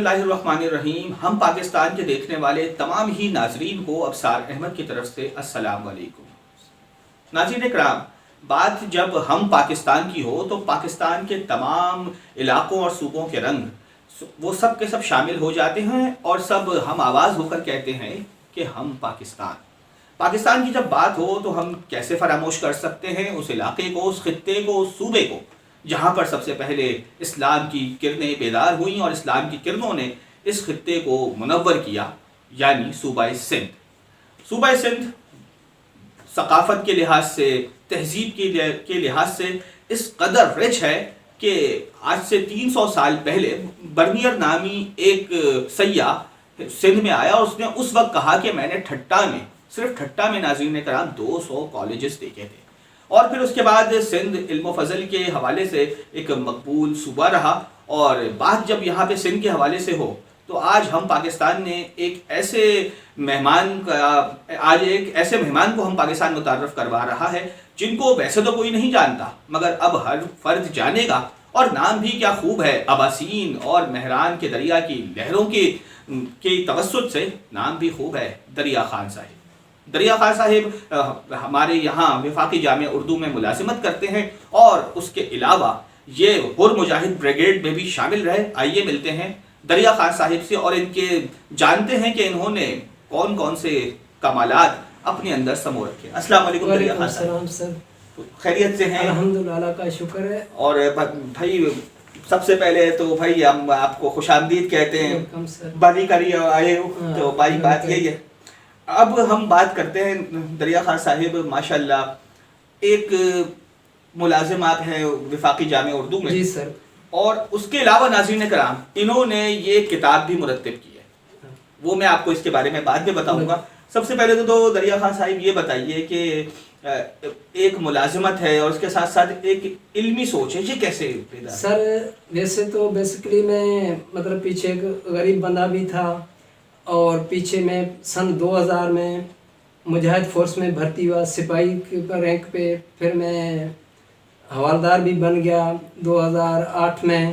اللہ الرحمن الرحیم. ہم پاکستان کے دیکھنے والے تمام ہی ناظرین کو ابصار احمد کی طرف سے السلام علیکم. ناظرین کرام، بات جب ہم پاکستان کی ہو تو پاکستان کے تمام علاقوں اور صوبوں کے رنگ وہ سب کے سب شامل ہو جاتے ہیں اور سب ہم آواز ہو کر کہتے ہیں کہ ہم پاکستان کی جب بات ہو تو ہم کیسے فراموش کر سکتے ہیں اس علاقے کو، اس خطے کو، اس صوبے کو جہاں پر سب سے پہلے اسلام کی کرنیں بیدار ہوئیں اور اسلام کی کرنوں نے اس خطے کو منور کیا، یعنی صوبہ سندھ. صوبہ سندھ ثقافت کے لحاظ سے، تہذیب کے لحاظ سے اس قدر رچ ہے کہ آج سے 300 سال پہلے برنیر نامی ایک سیاح سندھ میں آیا اور اس نے اس وقت کہا کہ میں نے صرف ٹھٹا میں ناظرین کرام 200 کالجز دیکھے تھے. اور پھر اس کے بعد سندھ علم و فضل کے حوالے سے ایک مقبول صوبہ رہا. اور بات جب یہاں پہ سندھ کے حوالے سے ہو تو آج ہم پاکستان نے ایک ایسے مہمان کو ہم پاکستان متعارف کروا رہا ہے جن کو ویسے تو کوئی نہیں جانتا، مگر اب ہر فرد جانے گا. اور نام بھی کیا خوب ہے، اباسین اور مہران کے دریا کی لہروں کے توسط سے نام بھی خوب ہے، دریا خان صاحب. دریا خان صاحب ہمارے یہاں وفاقی جامعہ اردو میں ملازمت کرتے ہیں اور اس کے علاوہ یہ حر مجاہد بریگیڈ میں بھی شامل رہے. آئیے ملتے ہیں دریا خان صاحب سے اور ان کے جانتے ہیں کہ انہوں نے کون کون سے کمالات اپنے اندر سمو رکھے. السلام علیکم دریا خان صاحب. سر خیریت سے ہیں؟ الحمدللہ، اللہ کا شکر ہے. اور بھائی سب سے پہلے تو بھائی ہم آپ کو خوش آمدید کہتے ہیں، بانی کری آئے ہو تو بھائی بات یہی ہے. اب ہم بات کرتے ہیں دریا خان صاحب، ماشاءاللہ ایک ملازم آپ ہیں وفاقی جامعہ اردو میں. جی سر. اور اس کے علاوہ ناظرین کرام انہوں نے یہ کتاب بھی مرتب کی ہے، وہ میں آپ کو اس کے بارے میں بعد میں بتاؤں گا. سب سے پہلے تو دریا خان صاحب یہ بتائیے کہ ایک ملازمت ہے اور اس کے ساتھ ساتھ ایک علمی سوچ ہے، یہ کیسے پیدا؟ سر ویسے تو بیسیکلی میں مطلب پیچھے ایک غریب بندہ بھی تھا اور پیچھے میں سن 2000 میں مجاہد فورس میں بھرتی ہوا سپاہی کے رینک پہ، پھر میں حوالدار بھی بن گیا 2008 میں.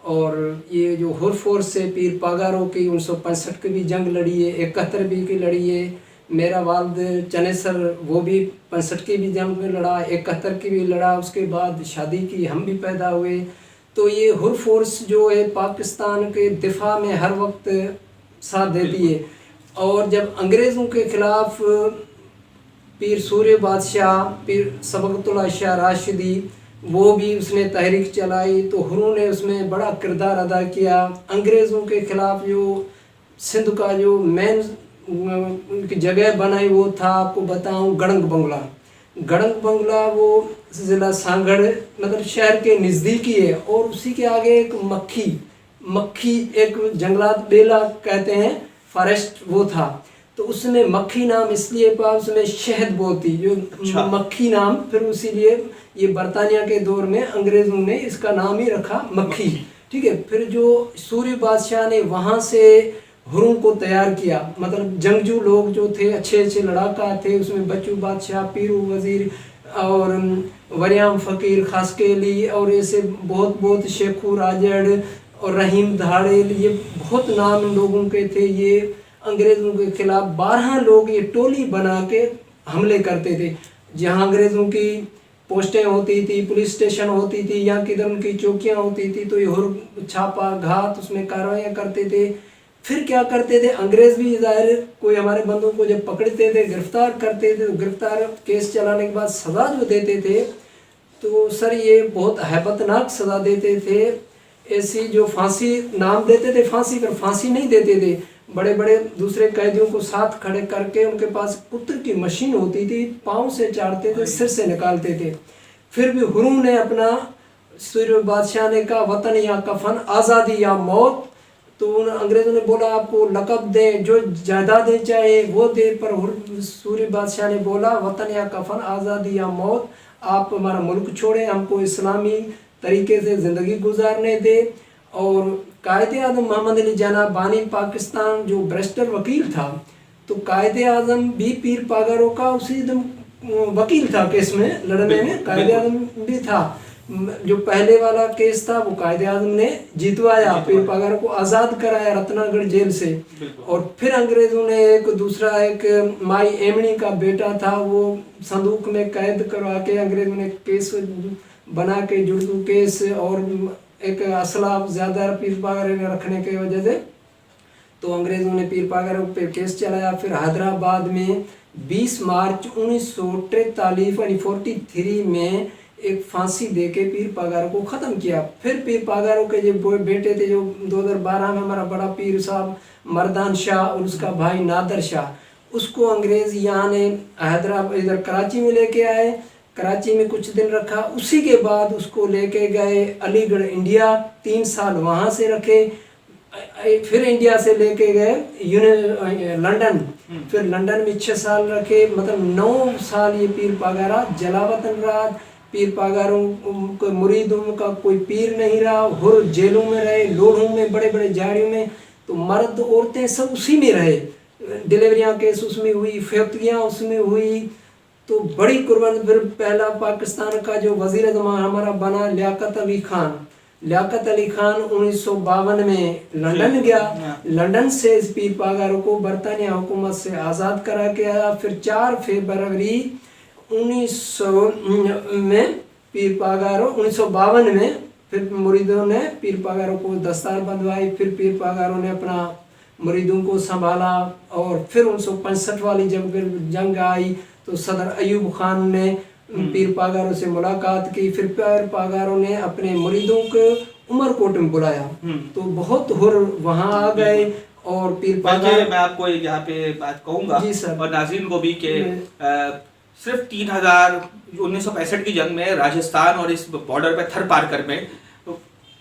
اور یہ جو حر فورس سے پیر پاگاروں کی 1965 کی بھی جنگ لڑی ہے، 71 بھی کی لڑی ہے. میرا والد چنے سر وہ بھی 65 کی بھی جنگ میں لڑا، 71 کی بھی لڑا. اس کے بعد شادی کی، ہم بھی پیدا ہوئے. تو یہ حر فورس جو ہے پاکستان کے دفاع میں ہر وقت ساتھ دیتی ہے. اور جب انگریزوں کے خلاف پیر سوریہ بادشاہ، پیر سبقت اللہ شاہ راشدی، وہ بھی اس نے تحریک چلائی تو حروں نے اس میں بڑا کردار ادا کیا. انگریزوں کے خلاف جو سندھ کا جو مین ان کی جگہ بنائی وہ تھا، آپ کو بتاؤں، گڑنگ بنگلہ وہ ضلع سانگڑ مطلب شہر کے نزدیک ہی ہے. اور اسی کے آگے ایک مکھی ایک جنگلات بیلا کہتے ہیں فارسٹ وہ تھا. تو اس میں مکھی نام اس لیے پا، اس میں شہد بولتی جو مکھی نام، پھر اسی لیے یہ برطانیہ کے دور میں انگریزوں نے اس کا نام ہی رکھا مکھی. ٹھیک ہے. پھر جو سوریہ بادشاہ نے وہاں سے حروں کو تیار کیا، مطلب جنگجو لوگ جو تھے، اچھے لڑاکا تھے. اس میں بچو بادشاہ، پیرو وزیر اور وریام فقیر خاسکیلی اور ایسے بہت شیخو راجڑ اور رحیم دھاڑیل، یہ بہت نام لوگوں کے تھے. یہ انگریزوں کے خلاف 12 لوگ یہ ٹولی بنا کے حملے کرتے تھے. جہاں انگریزوں کی پوسٹیں ہوتی تھی، پولیس اسٹیشن ہوتی تھی یا کدھر ان کی چوکیاں ہوتی تھی تو یہ چھاپا گھات اس میں کارروائیاں کرتے تھے. پھر کیا کرتے تھے انگریز بھی، ظاہر کوئی ہمارے بندوں کو جب پکڑتے تھے گرفتار کرتے تھے تو گرفتار کیس چلانے کے بعد سزا جو دیتے تھے تو سر یہ بہت ہیبت ناک سزا دیتے تھے. ایسی جو پھانسی نام دیتے تھے، پھانسی پر پھانسی نہیں دیتے تھے. بڑے دوسرے قیدیوں کو ساتھ کھڑے کر کے ان کے پاس پتر کی مشین ہوتی تھی، پاؤں سے چاڑتے تھے، سر سے نکالتے تھے. پھر بھی حروں نے اپنا، سوریہ بادشاہ نے کہا وطن یا کفن، آزادی یا موت. تو انگریزوں نے بولا آپ کو لقب دیں، جو جائیدادیں چاہے وہ دے، پر سوریہ بادشاہ نے بولا وطن یا کفن، آزادی یا موت. آپ ہمارا ملک چھوڑیں، ہم کو اسلامی طریقے سے زندگی گزارنے دے. اور قائد اعظم محمد علی جناح بانی پاکستان جو بیرسٹر وکیل تھا، تو قائد اعظم بھی پیر پاگاروں کا اسی دم وکیل تھا کیس میں لڑنے میں، قائد اعظم بھی تھا. جو پہلے والا کیس تھا وہ قائد اعظم نے جیتوایا، پیر پاگاروں کو آزاد کرایا رتنا گڑھ جیل سے، اور پھر انگریزوں نے ایک دوسرا ایک مائی ایمنی کا بیٹا تھا وہ صندوق میں قید کروا کے انگریزوں نے کیس بنا کے جڑدو کیس اور ایک اسلحہ زیادہ پیر پاگاروں نے رکھنے کی وجہ سے تو انگریزوں نے پیر پاگاروں پہ کیس چلایا۔ پھر حیدرآباد میں 20 مارچ 1943 یعنی 43 میں ایک پھانسی دے کے پیر پاگاروں کو ختم کیا۔ پھر پیر پاگاروں کے جو بیٹے تھے جو 2012 میں ہمارا بڑا پیر صاحب مردان شاہ اور اس کا بھائی نادر شاہ، اس کو انگریز یہاں نے حیدرآباد ادھر کراچی میں لے کے آئے، کراچی میں کچھ دن رکھا، اسی کے بعد اس کو لے کے گئے علی گڑھ انڈیا، 3 سال وہاں سے رکھے، پھر انڈیا سے لے کے گئے لنڈن، پھر لنڈن میں 6 سال رکھے، مطلب 9 سال یہ پیر پاگارا جلا وطن رہا۔ پیر پاگاروں کو مریدوں کا کوئی پیر نہیں رہا، ہر جیلوں میں رہے، لوڑوں میں، بڑے بڑے جاڑیوں میں، تو مرد عورتیں سب اسی میں رہے، ڈلیوریاں کیس اس میں ہوئی، فیکٹریاں اس میں ہوئی، تو بڑی قربان۔ پھر پہلا پاکستان کا جو وزیر اعظم ہمارا بنا لیاقت علی خان، لیاقت علی خان 1952 میں لنڈن گیا، لنڈن سے اس پیر پاگاروں کو برطانیہ حکومت سے آزاد کرا کے آیا۔ پھر 4 فروری 1900 میں پیر پاگاروں 1952 میں پھر مریدوں نے پیر پاگاروں کو دستار بندھوائی، پھر پیر پاگاروں نے اپنا مریدوں کو سنبھالا، اور پھر 1965 والی جب جنگ آئی تو صدر ایوب خان نے پیر پاگاروں سے ملاقات کی، پھر پیر پاگاروں نے اپنے مریدوں کو عمر کوٹ میں بلایا، تو بہت ہر وہاں آ گئے، اور پیر پاگار میں آپ کو یہاں پہ بات کہوں گا جی سر، اور ناظرین کو بھی کہ صرف 3000 1965 کی جنگ میں راجستھان اور اس بارڈر پہ تھر پار کر میں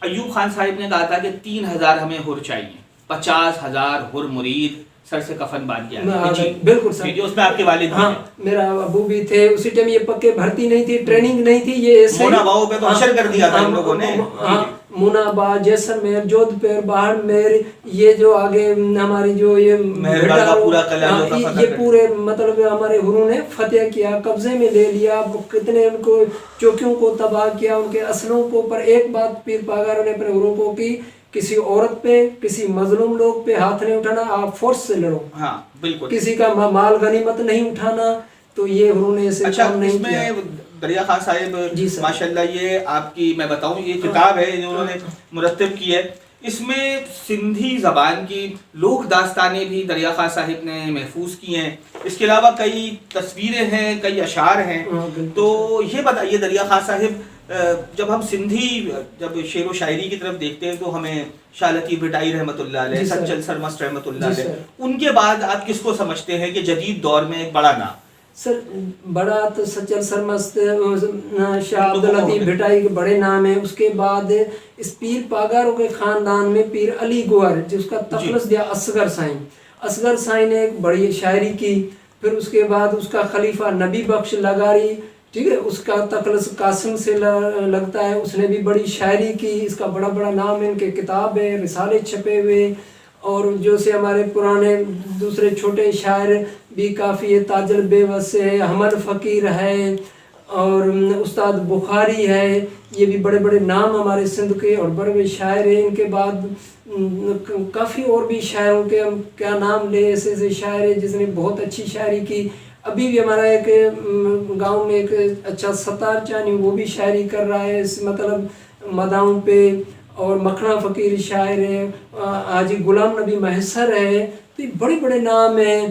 ایوب خان صاحب نے کہا تھا کہ 3000 ہمیں ہر چاہیے، 50,000 ہر مرید سر سے کفن باندھ کے بالکل سر، اس میں آپ کے والد ہاں میرا ابو بھی تھے، اسی ٹائم یہ پکے بھرتی نہیں تھی، ٹریننگ نہیں تھی، یہ ایسے مونا باؤ پہ تو حشر کر دیا تھا ان لوگوں نے، مونا با، جیسلمیر، جودھپور، باڑمیر، یہ جو آگے ہماری جو یہ پورے مطلب ہمارے ہروں نے فتح کیا، قبضے میں لے لیا، کتنے ان کو چوکیوں کو تباہ کیا، ان کے اسلحوں کو، پر ایک بات پیر پاگاروں نے اپنے ہروں کو کی، کسی عورت پہ، کسی مظلوم لوگ پہ ہاتھ نہیں اٹھانا، آپ فورس سے لڑو، ہاں بالکل، کسی کا مال غنیمت نہیں اٹھانا، تو یہ ہروں نے ایسے کام نہیں کیا۔ دریا خان صاحب ماشاءاللہ یہ آپ کی میں بتاؤں یہ کتاب ہے جو انہوں نے مرتب کی ہے، اس میں سندھی زبان کی لوک داستانیں بھی دریا خان صاحب نے محفوظ کی ہیں، اس کے علاوہ کئی تصویریں ہیں، کئی اشعار ہیں، تو یہ بتائیے دریا خان صاحب جب ہم سندھی جب شعر و شاعری کی طرف دیکھتے ہیں تو ہمیں شاہ لطیف بھٹائی رحمۃ اللہ علیہ، سچل سرمست رحمۃ اللہ علیہ، ان کے بعد آپ کس کو سمجھتے ہیں کہ جدید دور میں ایک بڑا نام؟ سر بڑا تو سچل سرمست شاہ عبداللطیف بھٹائی کے بڑے نام ہیں، اس کے بعد اس پیر پاگاروں کے خاندان میں پیر علی گوہر جس کا تخلص دیا اصغر سائیں، اصغر سائیں نے ایک بڑی شاعری کی، پھر اس کے بعد اس کا خلیفہ نبی بخش لغاری، ٹھیک ہے، اس کا تخلص قاسم سے لگتا ہے، اس نے بھی بڑی شاعری کی، اس کا بڑا بڑا نام ہے، ان کے کتاب ہے، رسالے چھپے ہوئے، اور جو سے ہمارے پرانے دوسرے چھوٹے شاعر بھی کافی ہے، تاج البیوس ہے، حمد فقیر ہے، اور استاد بخاری ہے، یہ بھی بڑے بڑے نام ہمارے سندھ کے اور بڑے بڑے شاعر ہیں۔ ان کے بعد کافی اور بھی شاعروں کے ہم کیا نام لے، ایسے ایسے شاعر ہیں جس نے بہت اچھی شاعری کی، ابھی بھی ہمارا ایک گاؤں میں ایک اچھا ستار چانی وہ بھی شاعری کر رہا ہے، اس مطلب مداحوں پہ، اور مکھنا فقیر شاعر ہے، حاجی غلام نبی محسر ہے، تو یہ بڑے بڑے نام ہیں،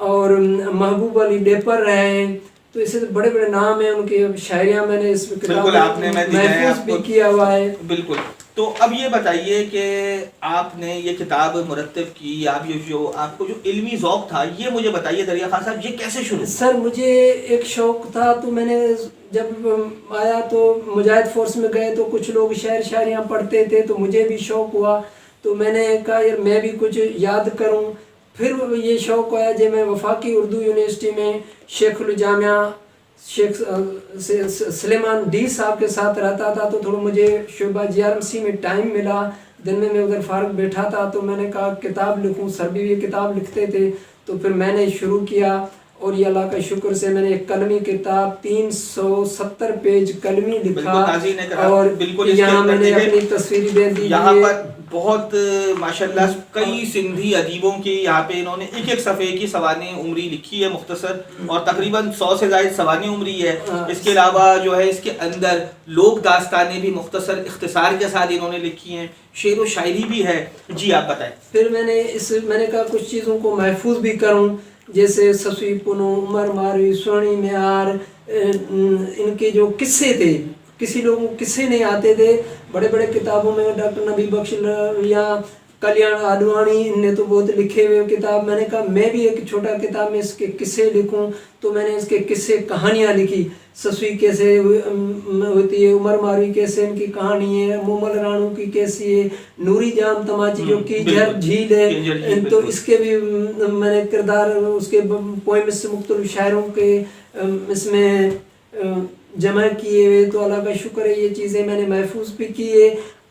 اور محبوب علی ڈیپر ہے، تو اسے بڑے بڑے نام ہیں، ان کی شاعریاں میں نے اس کتاب میں محفوظ بھی کیا ہوا ہے۔ بالکل، تو اب یہ بتائیے کہ آپ نے یہ کتاب مرتب کی، آپ یہ جو آپ کو جو علمی ذوق تھا یہ مجھے بتائیے دریا خان صاحب، یہ کیسے شروع؟ سر مجھے ایک شوق تھا، تو میں نے جب آیا تو مجاہد فورس میں گئے تو کچھ لوگ شاعریاں پڑھتے تھے، تو مجھے بھی شوق ہوا، تو میں نے کہا یار میں بھی کچھ یاد کروں، پھر یہ شوق آیا جب میں وفاقی اردو یونیورسٹی میں شیخ الجامعہ شیخ سلیمان ڈی صاحب کے ساتھ رہتا تھا، تو تھوڑا مجھے شعبہ GRMC میں ٹائم ملا، دن میں ادھر فارغ بیٹھا تھا، تو میں نے کہا کتاب لکھوں، سر بھی یہ کتاب لکھتے تھے، تو پھر میں نے شروع کیا، اور یہ اللہ کا شکر سے میں نے ایک قلمی کتاب 370 پیج قلمی لکھا، اور یہاں میں نے اپنی تصویری بیان دی یہاں پر بہت ماشاءاللہ کئی سندھی ادیبوں کی یہاں پہ انہوں نے ایک ایک صفحے کی سوانح عمری لکھی ہے مختصر، اور تقریباً 100 سے زائد سوانح عمری ہے. اس کے علاوہ جو ہے اس کے اندر لوک داستانیں بھی مختصر اختصار کے ساتھ انہوں نے لکھی ہیں، شعر و شاعری بھی ہے. جی آپ بتائیں. پھر میں نے کہا کچھ چیزوں کو محفوظ بھی کروں، جیسے سسوی پنو، عمر ماروی، سورنی معیار، ان کے جو قصے تھے، کسی لوگوں کو قصے نہیں آتے تھے. بڑے بڑے کتابوں میں ڈاکٹر نبی بخش یا کلیان آڈوانی ان نے تو بہت لکھے ہوئے کتاب. میں نے کہا میں بھی ایک چھوٹا کتاب میں اس کے قصے لکھوں، تو میں نے اس کے قصے کہانیاں لکھی. سسوی کیسے ہوتی ہے، عمر ماروی کیسے ان کی کہانی ہے، مومل رانو کی کیسی ہے، نوری جام تماچی جو کی جھیل ہے، تو اس کے بھی میں نے کردار اس کے پوئم سے مختلف شاعروں کے اس میں جمع کیے ہوئے. تو اللہ کا شکر ہے یہ چیزیں میں نے محفوظ بھی کی ہے.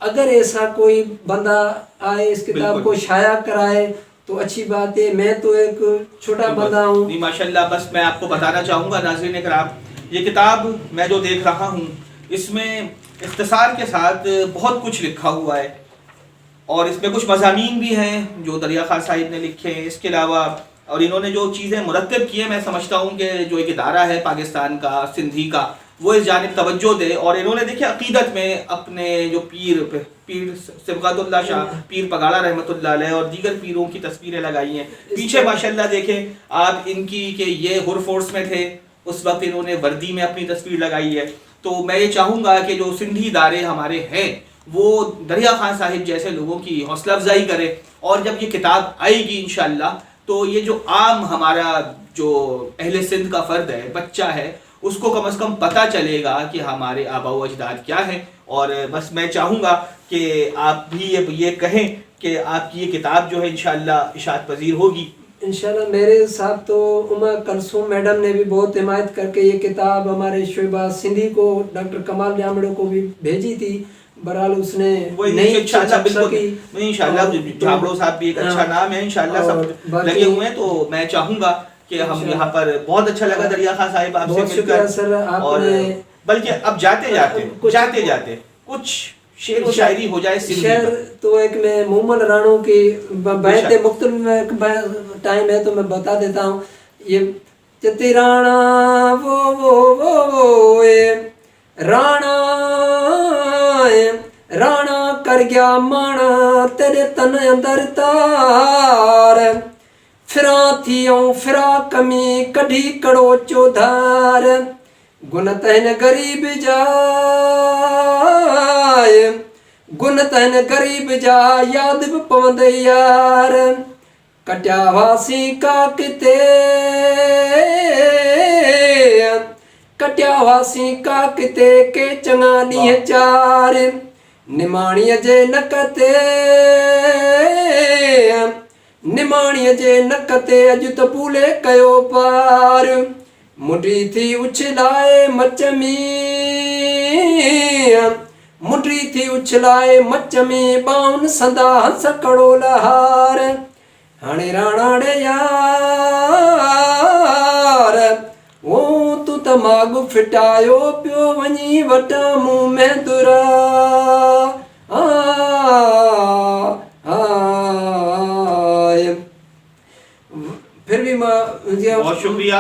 اگر ایسا کوئی بندہ آئے اس کتاب کو شائع کرائے تو اچھی بات ہے. میں تو ایک چھوٹا بندہ ہوں. ماشاءاللہ. بس میں آپ کو بتانا چاہوں گا ناظرین کرام، یہ کتاب میں جو دیکھ رہا ہوں اس میں اختصار کے ساتھ بہت کچھ لکھا ہوا ہے، اور اس میں کچھ مضامین بھی ہیں جو دریا خان صاحب نے لکھے ہیں. اس کے علاوہ اور انہوں نے جو چیزیں مرتب کی ہیں، میں سمجھتا ہوں کہ جو ایک ادارہ ہے پاکستان کا سندھی کا، وہ اس جانب توجہ دے. اور انہوں نے دیکھیں عقیدت میں اپنے جو پیر صبغت اللہ شاہ، پیر پگاڑا رحمۃ اللہ علیہ اور دیگر پیروں کی تصویریں لگائی ہیں. پیچھے ماشاءاللہ دیکھیں آپ ان کی کہ یہ ہر فورس میں تھے اس وقت، انہوں نے وردی میں اپنی تصویر لگائی ہے. تو میں یہ چاہوں گا کہ جو سندھی ادارے ہمارے ہیں وہ دریا خان صاحب جیسے لوگوں کی حوصلہ افزائی کرے، اور جب یہ کتاب آئے گی انشاءاللہ تو یہ جو عام ہمارا جو اہل سندھ کا فرد ہے، بچہ ہے، اس کو کم از کم پتہ چلے گا کہ ہمارے آباء و اجداد کیا ہیں. اور بس میں چاہوں گا کہ آپ بھی یہ کہیں کہ آپ کی یہ کتاب جو ہے انشاءاللہ اشاعت پذیر ہوگی. انشاءاللہ. میرے ساتھ تو کلثوم میڈم نے بھی بہت حمایت کر کے یہ کتاب ہمارے شعبہ سندھی کو، ڈاکٹر کمال جامڑے کو بھی بھیجی تھی. بہرحال اس نے نہیں چھپ سکی. انشاءاللہ جامڑو صاحب بھی ایک اچھا نام ہے، انشاءاللہ سب لگے ہوئے ہیں. تو میں چاہوں گا کہ ہم یہاں پر بہت اچھا لگا دریا خان صاحب آپ سے مل کر. اور بلکہ اب جاتے جاتے کچھ شعر و شاعری ہو جائے. شعر تو ایک میں مومل رانو کی بیت مختلف ٹائم ہے تو میں بتا دیتا ہوں. یہ چتی رانا وہ رانا رانا کر گیا مانا تیرے تن اندر تار، فراں تھیوں فرا کمی کڈھی کڑو چودھار، گنت ہے غریب جائے گنت ہے غریب جا یاد بھی پوند یار، کٹیا واسی کا کتے کٹیا واسی کا کتے کے چنگا نہیں چار، نماڑی جے نکتے نماڑی جے نکتے اج تو پولے کیو پار، مٹی تھی اچھلائے مچ میں مٹی تھی اچھلائے مچ میں باؤن سندا ہنس کڑو لہار، ہانے رانا ڈے یار وہ تو تماغ فٹایو پیو ونی وٹا منہ میں درا پھر بھی بہت شکریہ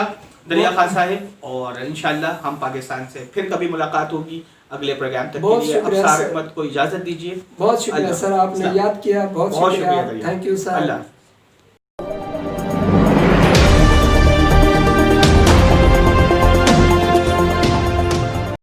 دریا خان صاحب. اور انشاءاللہ ہم پاکستان سے پھر کبھی ملاقات ہوگی اگلے پروگرام تک کے لیے. ابصار احمد کو اجازت دیجیے. بہت شکریہ سر، آپ نے یاد کیا. بہت شکریہ. Thank you sir. اللہ